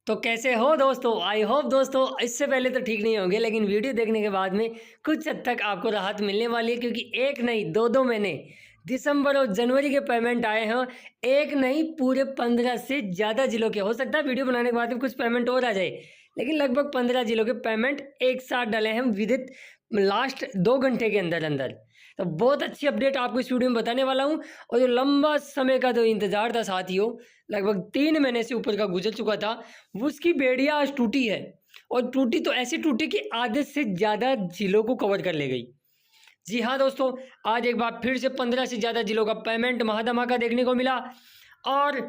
तो कैसे हो दोस्तों। आई होप दोस्तों इससे पहले तो ठीक नहीं होंगे, लेकिन वीडियो देखने के बाद में कुछ हद तक आपको राहत मिलने वाली है, क्योंकि एक नहीं दो महीने दिसंबर और जनवरी के पेमेंट आए हैं। एक नहीं पूरे 15 से ज़्यादा जिलों के। हो सकता है वीडियो बनाने के बाद में कुछ पेमेंट और आ जाए, लेकिन लगभग 15 जिलों के पेमेंट एक साथ डले हैं विदित लास्ट 2 घंटे के अंदर अंदर। तो बहुत अच्छी अपडेट आपको इस वीडियो में बताने वाला हूँ। और जो लंबा समय का जो इंतज़ार था साथियों, लगभग 3 महीने से ऊपर का गुजर चुका था, वो उसकी बेड़िया आज टूटी है। और टूटी तो ऐसी टूटी कि आधे से ज़्यादा जिलों को कवर कर ले गई। जी हाँ दोस्तों, आज एक बार फिर से 15 से ज़्यादा जिलों का पेमेंट महाधमाका देखने को मिला। और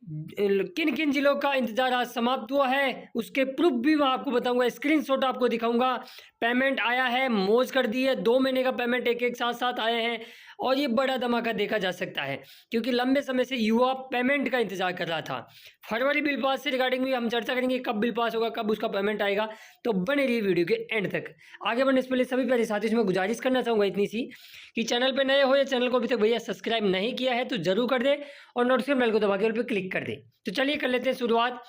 किन किन जिलों का इंतजार आज समाप्त हुआ है उसके प्रूफ भी मैं आपको बताऊंगा, स्क्रीनशॉट आपको दिखाऊंगा। पेमेंट आया है, मौज कर दी है। 2 महीने का पेमेंट एक साथ साथ आए हैं। और ये बड़ा धमाका देखा जा सकता है, क्योंकि लंबे समय से युवा पेमेंट का इंतजार कर रहा था। फरवरी बिल पास से रिगार्डिंग भी हम चर्चा करेंगे, कब बिल पास होगा, कब उसका पेमेंट आएगा। तो बने रहिए वीडियो के एंड तक। आगे बढ़ने से पहले सभी प्यारे साथियों से मैं गुजारिश करना चाहूँगा इतनी सी, कि चैनल पर नए हो या चैनल को अभी तक भैया सब्सक्राइब नहीं किया है तो जरूर कर दे, और नोटिफिकेशन बेल को दबा के उस पर क्लिक कर दे। तो चलिए कर लेते हैं शुरुआत।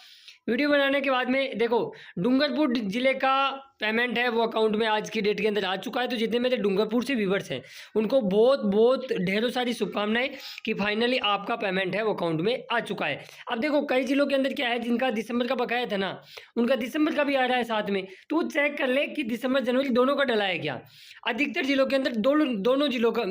वीडियो बनाने के बाद में देखो, डूंगरपुर जिले का पेमेंट है वो अकाउंट में आज की डेट के अंदर आ चुका है। तो जितने मेरे डूंगरपुर से व्यूवर्स हैं उनको बहुत बहुत ढेरों सारी शुभकामनाएं कि फाइनली आपका पेमेंट है वो अकाउंट में आ चुका है। अब देखो, कई जिलों के अंदर क्या है, जिनका दिसंबर का बकाया था ना, उनका दिसंबर का भी आ रहा है साथ में। तो वो चेक कर ले कि दिसंबर जनवरी दोनों का डला है क्या। अधिकतर जिलों के अंदर दोनों जिलों का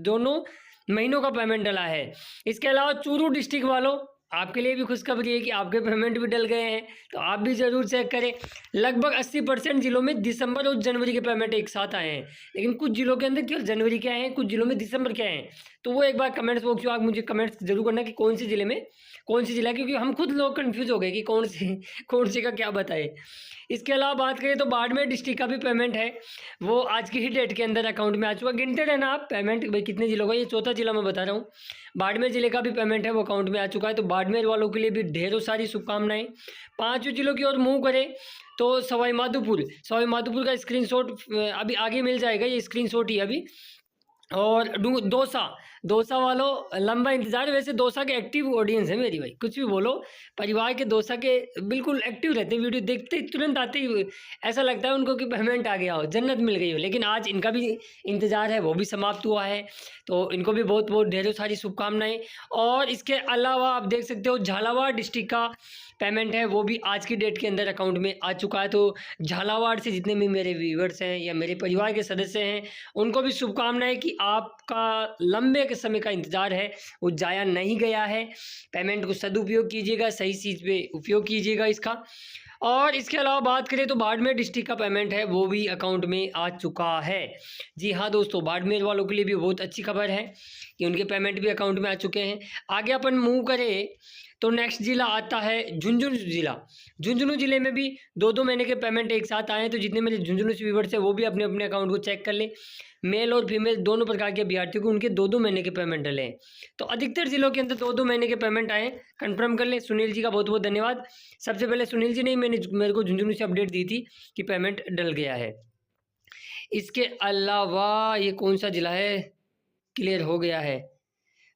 दोनों महीनों का पेमेंट डला है। इसके अलावा चूरू डिस्ट्रिक्ट वालों, आपके लिए भी खुशखबरी है कि आपके पेमेंट भी डल गए हैं, तो आप भी ज़रूर चेक करें। लगभग 80% जिलों में दिसंबर और जनवरी के पेमेंट एक साथ आए हैं, लेकिन कुछ जिलों के अंदर केवल जनवरी के आए हैं, कुछ जिलों में दिसंबर के आए हैं। तो वो एक बार कमेंट्स बॉक्स में आप मुझे कमेंट्स जरूर करना कि कौन से जिले में कौन सी जिला, क्योंकि हम खुद लोग कन्फ्यूज हो गए कि कौन सी का क्या बताए। इसके अलावा बात करें तो बाड़मेर डिस्ट्रिक्ट का भी पेमेंट है वो आज की ही डेट के अंदर अकाउंट में आ चुका। गिनते रहना आप पेमेंट भाई कितने जिलों का, ये चौथा जिला मैं बता रहा हूँ। बाड़मेर जिले का भी पेमेंट है वो अकाउंट में आ चुका है। तो बाड़मेर वालों के लिए भी ढेरों सारी शुभकामनाएं। 5 जिलों की ओर मूव करें तो सवाई माधोपुर का स्क्रीनशॉट अभी आगे मिल जाएगा, ये स्क्रीनशॉट ही अभी। और दौसा वालों, लंबा इंतजार। वैसे दौसा के एक्टिव ऑडियंस है मेरी भाई, कुछ भी बोलो, परिवार के दौसा के बिल्कुल एक्टिव रहते हैं। वीडियो देखते ही तुरंत आते ही ऐसा लगता है उनको कि पेमेंट आ गया हो, जन्नत मिल गई हो। लेकिन आज इनका भी इंतजार है वो भी समाप्त हुआ है, तो इनको भी बहुत बहुत ढेरों सारी शुभकामनाएं। और इसके अलावा आप देख सकते हो झालावाड़ डिस्ट्रिक्ट का पेमेंट है वो भी आज की डेट के अंदर अकाउंट में आ चुका है। तो झालावाड़ से जितने भी मेरे व्यूवर्स हैं या मेरे परिवार के सदस्य हैं उनको भी शुभकामनाएं कि आपका लंबे के समय का इंतज़ार है वो जाया नहीं गया है। पेमेंट को सदुपयोग कीजिएगा, सही चीज़ पे उपयोग कीजिएगा इसका। और इसके अलावा बात करें तो बाड़मेर डिस्ट्रिक्ट का पेमेंट है वो भी अकाउंट में आ चुका है। जी हाँ दोस्तों, बाड़मेर वालों के लिए भी बहुत अच्छी खबर है कि उनके पेमेंट भी अकाउंट में आ चुके हैं। आगे अपन मूव करें तो नेक्स्ट जिला आता है झुंझुनू जिला। झुंझुनू जिले में भी 2 महीने के पेमेंट एक साथ आए हैं। तो जितने मेरे झुंझुनू से व्यूवर्स हैं वो भी अपने अपने अकाउंट को चेक कर ले। मेल और फीमेल दोनों प्रकार के अभ्यर्थियों को उनके 2 महीने के पेमेंट डले हैं। तो अधिकतर जिलों के अंदर 2 महीने के पेमेंट आए। कंफर्म कर लें। सुनील जी का बहुत बहुत धन्यवाद। सबसे पहले सुनील जी ने मेरे को झुंझुनू से अपडेट दी थी कि पेमेंट डल गया है। इसके अलावा ये कौन सा जिला है, क्लियर हो गया है।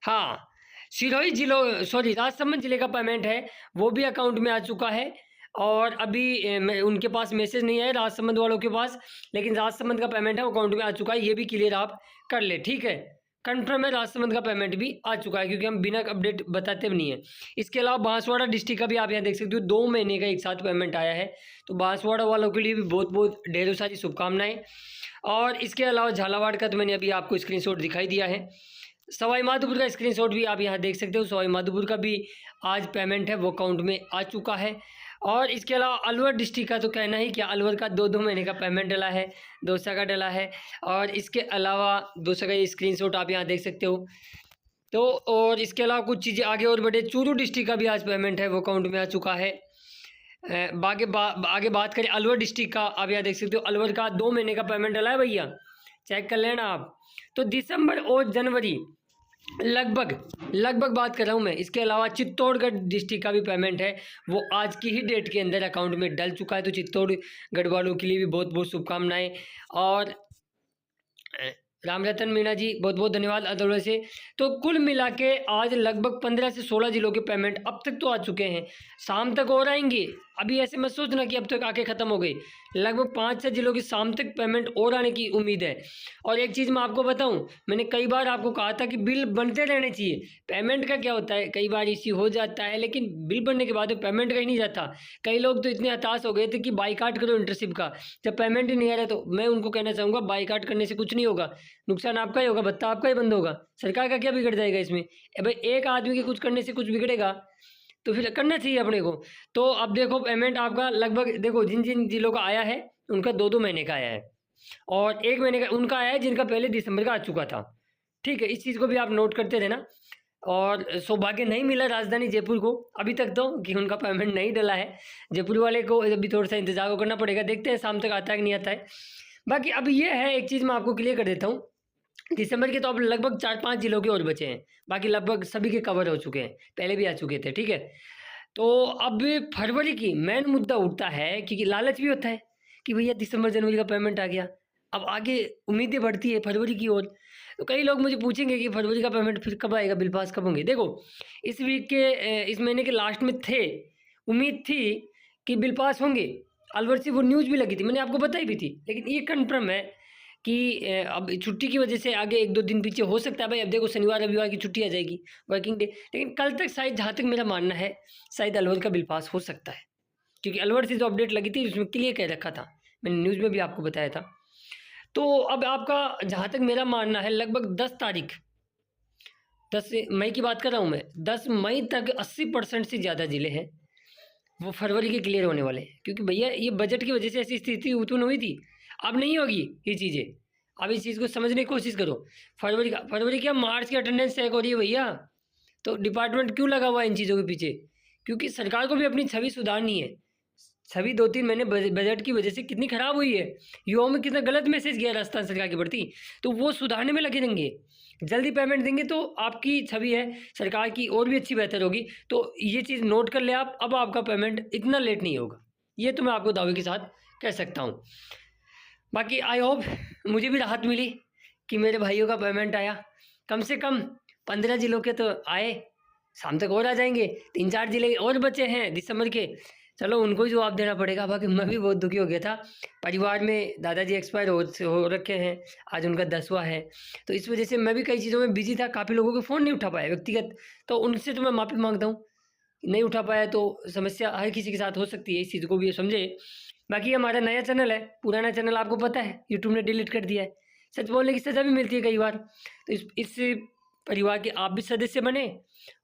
हाँ, राजसमंद जिले का पेमेंट है वो भी अकाउंट में आ चुका है। और अभी उनके पास मैसेज नहीं है राजसमंद वालों के पास, लेकिन राजसमंद का पेमेंट है वो अकाउंट में आ चुका है। ये भी क्लियर आप कर ले, ठीक है। कंफर्म है राजसमंद का पेमेंट भी आ चुका है, क्योंकि हम बिना अपडेट बताते भी नहीं है। इसके अलावा बांसवाड़ा डिस्ट्रिक्ट का भी आप यहाँ देख सकते हो 2 महीने का एक साथ पेमेंट आया है। तो बांसवाड़ा वालों के लिए भी बहुत बहुत ढेरों सारी शुभकामनाएं। और इसके अलावा झालावाड़ का तो मैंने अभी आपको स्क्रीनशॉट दिखाई दिया है। सवाई माधोपुर का स्क्रीनशॉट भी आप यहाँ देख सकते हो। सवाई माधोपुर का भी आज पेमेंट है वो अकाउंट में आ चुका है। और इसके अलावा अलवर डिस्ट्रिक्ट का तो कहना ही क्या, अलवर का 2 महीने का पेमेंट डला है, दौसा का डला है। और इसके अलावा दौसा का ये स्क्रीनशॉट आप यहाँ देख सकते हो। तो और इसके अलावा कुछ चीज़ें आगे और बढ़े, चूरू डिस्ट्रिक्ट का भी आज पेमेंट है वो अकाउंट में आ चुका है। आगे बात करें अलवर डिस्ट्रिक्ट का, आप यहाँ देख सकते हो अलवर का 2 महीने का पेमेंट डला है भैया, चेक कर लेना आप। तो दिसंबर और जनवरी लगभग बात कर रहा हूँ मैं। इसके अलावा चित्तौड़गढ़ डिस्ट्रिक्ट का भी पेमेंट है वो आज की ही डेट के अंदर अकाउंट में डल चुका है। तो चित्तौड़गढ़ वालों के लिए भी बहुत बहुत शुभकामनाएं। और रामरतन मीणा जी बहुत बहुत धन्यवाद अदौड़े से। तो कुल मिला के आज लगभग 15 से 16 जिलों के पेमेंट अब तक तो आ चुके हैं, शाम तक और आएंगे। अभी ऐसे मत सोचना कि अब तक आके ख़त्म हो गई, लगभग 5-6 जिलों की शाम तक पेमेंट और आने की उम्मीद है। और एक चीज़ मैं आपको बताऊं, मैंने कई बार आपको कहा था कि बिल बनते रहने चाहिए। पेमेंट का क्या होता है, कई बार इश्यू हो जाता है, लेकिन बिल बनने के बाद पेमेंट कहीं नहीं जाता। कई लोग तो इतने हताश हो गए थे कि बाइकाट करो इंटर्नशिप का, जब पेमेंट ही नहीं आ रहा। तो मैं उनको कहना चाहूँगा, बाइकाट करने से कुछ नहीं होगा, नुकसान आपका ही होगा, भत्ता आपका ही बंद होगा, सरकार का क्या बिगड़ जाएगा इसमें। भाई एक आदमी के कुछ करने से कुछ बिगड़ेगा तो फिर करना चाहिए अपने को। तो अब देखो पेमेंट आपका लगभग, देखो जिन जिन जिलों का आया है उनका 2-2 महीने का आया है, और 1 महीने का उनका आया है जिनका पहले दिसंबर का आ चुका था। ठीक है, इस चीज़ को भी आप नोट करते रहना। और सौभाग्य नहीं मिला राजधानी जयपुर को अभी तक तो, कि उनका पेमेंट नहीं डला है। जयपुर वाले को अभी थोड़ा सा इंतजार करना पड़ेगा, देखते हैं शाम तक आता है कि नहीं आता है। बाकी अब ये है, एक चीज़ मैं आपको क्लियर कर देता हूँ, दिसंबर के तो अब लगभग 4-5 जिलों के और बचे हैं, बाकी लगभग सभी के कवर हो चुके हैं, पहले भी आ चुके थे। ठीक है, तो अब फरवरी की मेन मुद्दा उठता है, क्योंकि लालच भी होता है कि भैया दिसंबर जनवरी का पेमेंट आ गया, अब आगे उम्मीदें बढ़ती है फरवरी की ओर। तो कई लोग मुझे पूछेंगे कि फरवरी का पेमेंट फिर कब आएगा, बिल पास कब होंगे। देखो इस वीक के इस महीने के लास्ट में थे, उम्मीद थी कि बिल पास होंगे, अलवर से वो न्यूज़ भी लगी थी, मैंने आपको बताई भी थी। लेकिन ये कन्फर्म है कि अब छुट्टी की वजह से आगे 1-2 दिन पीछे हो सकता है। भाई अब देखो शनिवार रविवार की छुट्टी आ जाएगी, वर्किंग डे, लेकिन कल तक शायद, जहाँ तक मेरा मानना है, शायद अलवर का बिल पास हो सकता है, क्योंकि अलवर से जो अपडेट लगी थी उसमें क्लियर कह रखा था, मैंने न्यूज़ में भी आपको बताया था। तो अब आपका, जहाँ तक मेरा मानना है, लगभग 10 तारीख, 10 मई की बात कर रहा हूँ मैं, 10 मई तक 80% से ज़्यादा ज़िले हैं वो फरवरी के क्लियर होने वाले हैं। क्योंकि भैया ये बजट की वजह से ऐसी स्थिति उत्पन्न हुई थी, अब नहीं होगी ये चीज़ें। अब इस चीज़ को समझने की कोशिश करो। फरवरी क्या मार्च की अटेंडेंस चेक हो रही है भैया, तो डिपार्टमेंट क्यों लगा हुआ है इन चीज़ों के पीछे? क्योंकि सरकार को भी अपनी छवि सुधारनी है। छवि 2-3 महीने बजट की वजह से कितनी ख़राब हुई है, युवाओं में कितना गलत मैसेज गया राजस्थान सरकार के प्रति, तो वो सुधारने में लगे रहेंगे। जल्दी पेमेंट देंगे तो आपकी छवि है सरकार की और भी अच्छी बेहतर होगी। तो ये चीज़ नोट कर ले आप, अब आपका पेमेंट इतना लेट नहीं होगा, ये तो मैं आपको दावे के साथ कह सकता हूँ। बाकी आई होप मुझे भी राहत मिली कि मेरे भाइयों का पेमेंट आया, कम से कम 15 जिलों के तो आए, शाम तक और आ जाएंगे। 3-4 जिले और बचे हैं दिसंबर के, चलो उनको ही जवाब देना पड़ेगा। बाकी मैं भी बहुत दुखी हो गया था, परिवार में दादाजी एक्सपायर हो रखे हैं, आज उनका 10वां है, तो इस वजह से मैं भी कई चीज़ों में बिजी था, काफ़ी लोगों के फ़ोन नहीं उठा पाया व्यक्तिगत, तो उनसे तो मैं माफ़ी मांगता हूँ, नहीं उठा पाया तो समस्या हर किसी के साथ हो सकती है, इस चीज़ को भी समझे। बाकी हमारा नया चैनल है, पुराना चैनल आपको पता है यूट्यूब ने डिलीट कर दिया है, सच बोलने की सज़ा भी मिलती है कई बार। तो इस परिवार के आप भी सदस्य बने,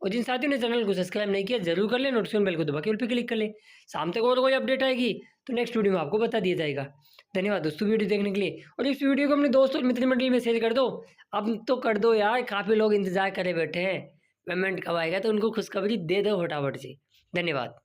और जिन साथियों ने चैनल को सब्सक्राइब नहीं किया जरूर कर ले, नोटिफिकेशन बेल को दबा के उस पर क्लिक कर ले। शाम तक और कोई अपडेट आएगी तो नेक्स्ट वीडियो में आपको बता दिया जाएगा। धन्यवाद दोस्तों वीडियो देखने के लिए, और इस वीडियो को अपने दोस्तों और मित्र मंडली में शेयर कर दो। अब तो कर दो यार, काफ़ी लोग इंतजार करे बैठे हैं पेमेंट कब आएगा, तो उनको खुशखबरी दे दो फटाफट से। धन्यवाद।